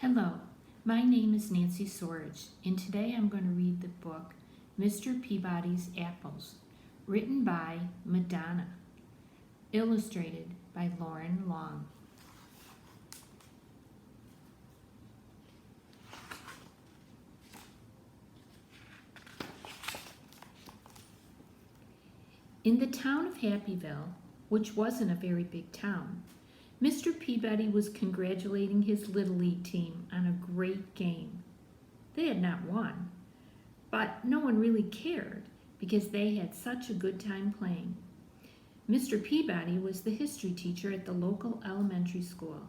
Hello, my name is Nancy Sorge, and today I'm going to read the book Mr. Peabody's Apples, written by Madonna, illustrated by Lauren Long. In the town of Happyville, which wasn't a very big town, Mr. Peabody was congratulating his Little League team on a great game. They had not won, but no one really cared because they had such a good time playing. Mr. Peabody was the history teacher at the local elementary school,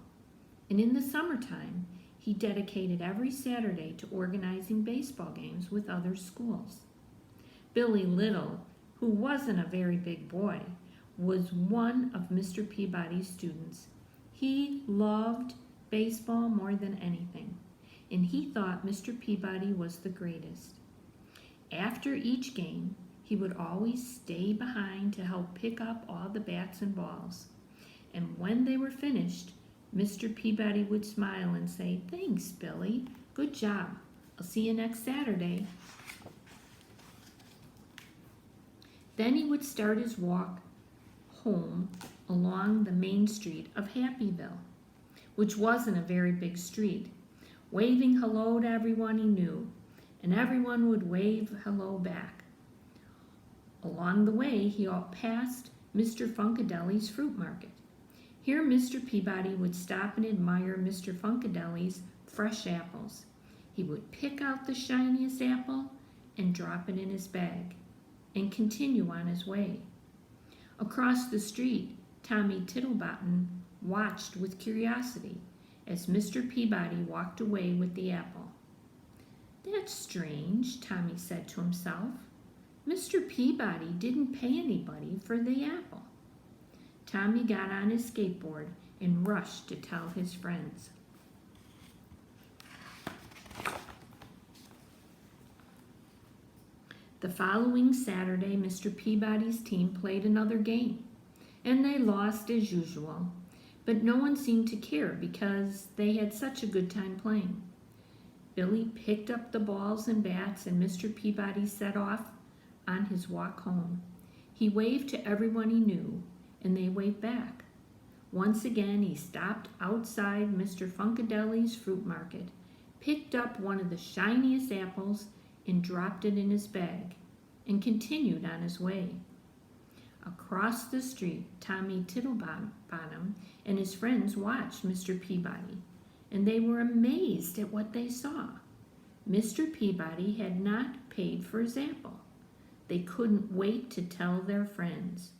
and in the summertime, he dedicated every Saturday to organizing baseball games with other schools. Billy Little, who wasn't a very big boy, was one of Mr. Peabody's students. He loved baseball more than anything, and he thought Mr. Peabody was the greatest. After each game, he would always stay behind to help pick up all the bats and balls. And when they were finished, Mr. Peabody would smile and say, "Thanks, Billy. Good job. I'll see you next Saturday." Then he would start his walk home along the main street of Happyville, which wasn't a very big street, waving hello to everyone he knew, and everyone would wave hello back. Along the way, he passed Mr. Funkadeli's fruit market. Here Mr. Peabody would stop and admire Mr. Funkadeli's fresh apples. He would pick out the shiniest apple and drop it in his bag and continue on his way. Across the street, Tommy Tittlebottom watched with curiosity as Mr. Peabody walked away with the apple. "That's strange," Tommy said to himself. "Mr. Peabody didn't pay anybody for the apple." Tommy got on his skateboard and rushed to tell his friends. The following Saturday, Mr. Peabody's team played another game, and they lost as usual, but no one seemed to care because they had such a good time playing. Billy picked up the balls and bats, and Mr. Peabody set off on his walk home. He waved to everyone he knew, and they waved back. Once again, he stopped outside Mr. Funkadeli's fruit market, picked up one of the shiniest apples, and dropped it in his bag, and continued on his way. Across the street, Tommy Tittlebottom and his friends watched Mr. Peabody, and they were amazed at what they saw. Mr. Peabody had not paid for his apple. They couldn't wait to tell their friends,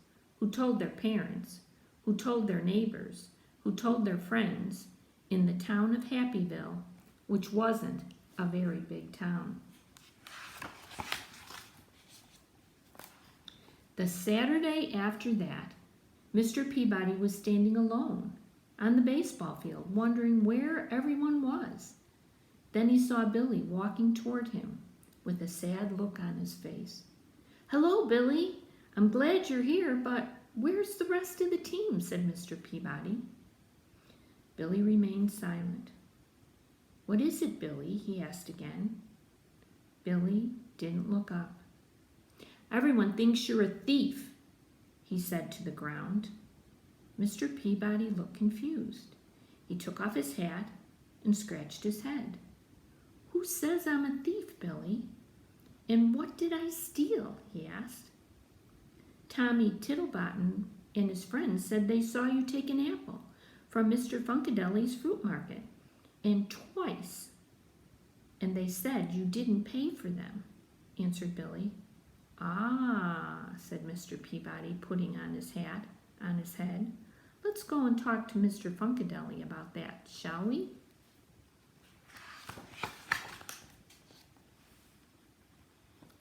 who told their parents, who told their neighbors, who told their friends in the town of Happyville, which wasn't a very big town. The Saturday after that, Mr. Peabody was standing alone on the baseball field, wondering where everyone was. Then he saw Billy walking toward him with a sad look on his face. "Hello, Billy. I'm glad you're here, but where's the rest of the team?" said Mr. Peabody. Billy remained silent. "What is it, Billy?" he asked again. Billy didn't look up. "Everyone thinks you're a thief," he said to the ground. Mr. Peabody looked confused. He took off his hat and scratched his head. "Who says I'm a thief, Billy? And what did I steal?" he asked. "Tommy Tittlebottom and his friends said they saw you take an apple from Mr. Funkadeli's fruit market, and twice. And they said you didn't pay for them," answered Billy. "Ah," said Mr. Peabody, putting on his hat on his head. "Let's go and talk to Mr. Funkadeli about that, shall we?"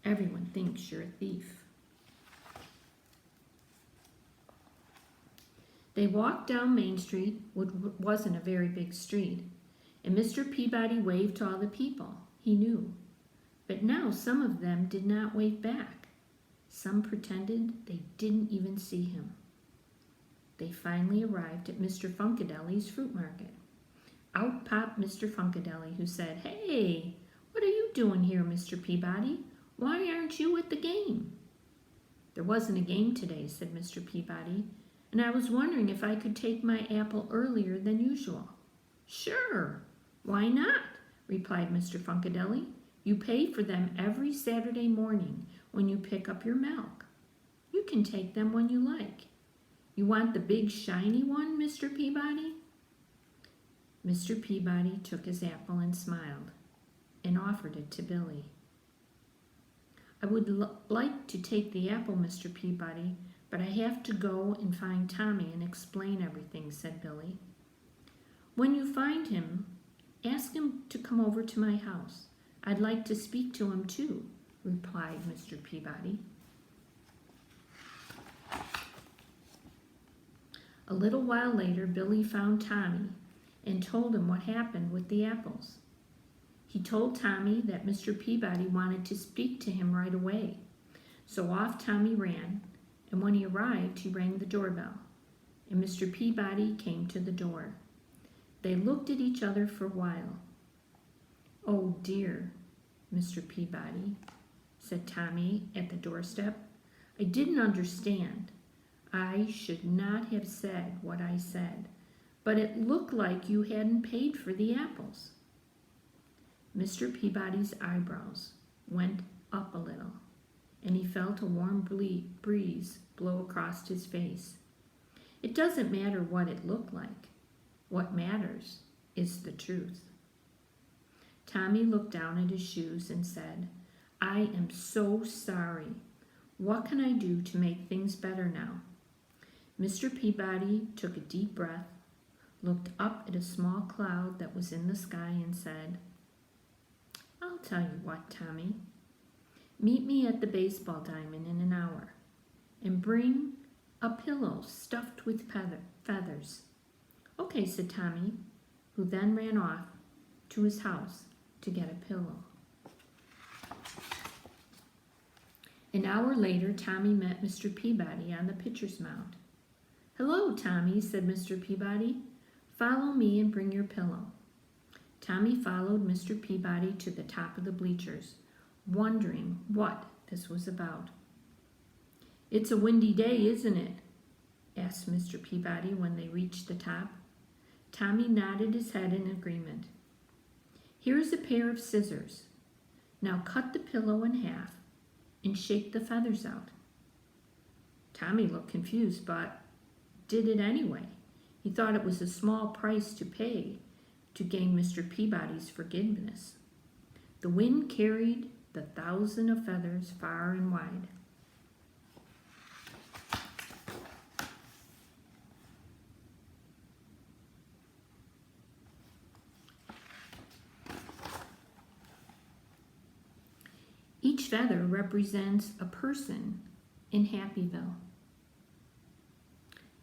"Everyone thinks you're a thief." They walked down Main Street, which wasn't a very big street, and Mr. Peabody waved to all the people he knew. But now some of them did not wave back. Some pretended they didn't even see him. They finally arrived at Mr. Funkadeli's fruit market. Out popped Mr. Funkadelic, who said, "Hey, what are you doing here, Mr. Peabody? Why aren't you at the game?" "There wasn't a game today," said Mr. Peabody, "and I was wondering if I could take my apple earlier than usual." "Sure, why not?" replied Mr. Funkadelic. "You pay for them every Saturday morning when you pick up your milk. You can take them when you like. You want the big shiny one, Mr. Peabody?" Mr. Peabody took his apple and smiled and offered it to Billy. "I would like to take the apple, Mr. Peabody, but I have to go and find Tommy and explain everything," said Billy. "When you find him, ask him to come over to my house. I'd like to speak to him too," replied Mr. Peabody. A little while later, Billy found Tommy and told him what happened with the apples. He told Tommy that Mr. Peabody wanted to speak to him right away. So off Tommy ran, and when he arrived, he rang the doorbell, and Mr. Peabody came to the door. They looked at each other for a while. "Oh dear, Mr. Peabody," said Tommy at the doorstep. "I didn't understand. I should not have said what I said, but it looked like you hadn't paid for the apples." Mr. Peabody's eyebrows went up a little, and he felt a warm breeze blow across his face. "It doesn't matter what it looked like. What matters is the truth." Tommy looked down at his shoes and said, "I am so sorry. What can I do to make things better now?" Mr. Peabody took a deep breath, looked up at a small cloud that was in the sky, and said, "I'll tell you what, Tommy. Meet me at the baseball diamond in an hour, and bring a pillow stuffed with feathers." "Okay," said Tommy, who then ran off to his house to get a pillow. An hour later, Tommy met Mr. Peabody on the pitcher's mound. "Hello, Tommy," said Mr. Peabody. "Follow me and bring your pillow." Tommy followed Mr. Peabody to the top of the bleachers, wondering what this was about. "It's a windy day, isn't it?" asked Mr. Peabody when they reached the top. Tommy nodded his head in agreement. "Here's a pair of scissors. Now cut the pillow in half and shake the feathers out." Tommy looked confused, but did it anyway. He thought it was a small price to pay to gain Mr. Peabody's forgiveness. The wind carried the thousand of feathers far and wide. Each feather represents a person in Happyville.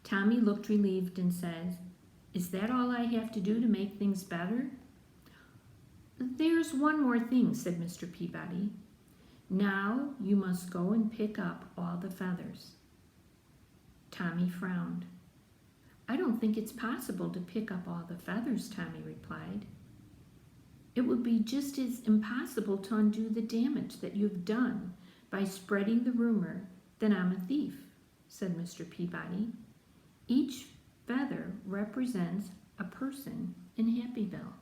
Tommy looked relieved and said, "Is that all I have to do to make things better?" "There's one more thing," said Mr. Peabody. "Now you must go and pick up all the feathers." Tommy frowned. "I don't think it's possible to pick up all the feathers," Tommy replied. "It would be just as impossible to undo the damage that you've done by spreading the rumor that I'm a thief," said Mr. Peabody. "Each feather represents a person in Happyville."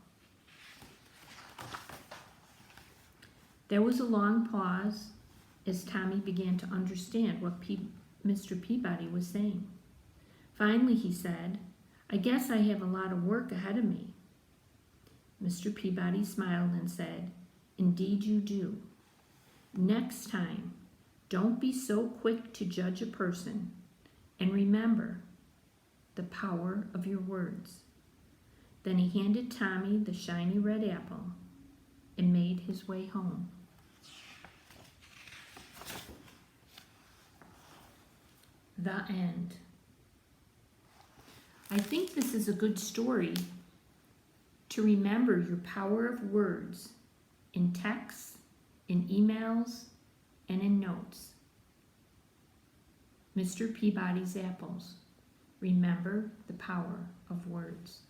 There was a long pause as Tommy began to understand what Mr. Peabody was saying. Finally he said, "I guess I have a lot of work ahead of me." Mr. Peabody smiled and said, "Indeed you do. Next time, don't be so quick to judge a person, and remember the power of your words." Then he handed Tommy the shiny red apple and made his way home. The end. I think this is a good story to remember your power of words in texts, in emails, and in notes. Mr. Peabody's apples. Remember the power of words.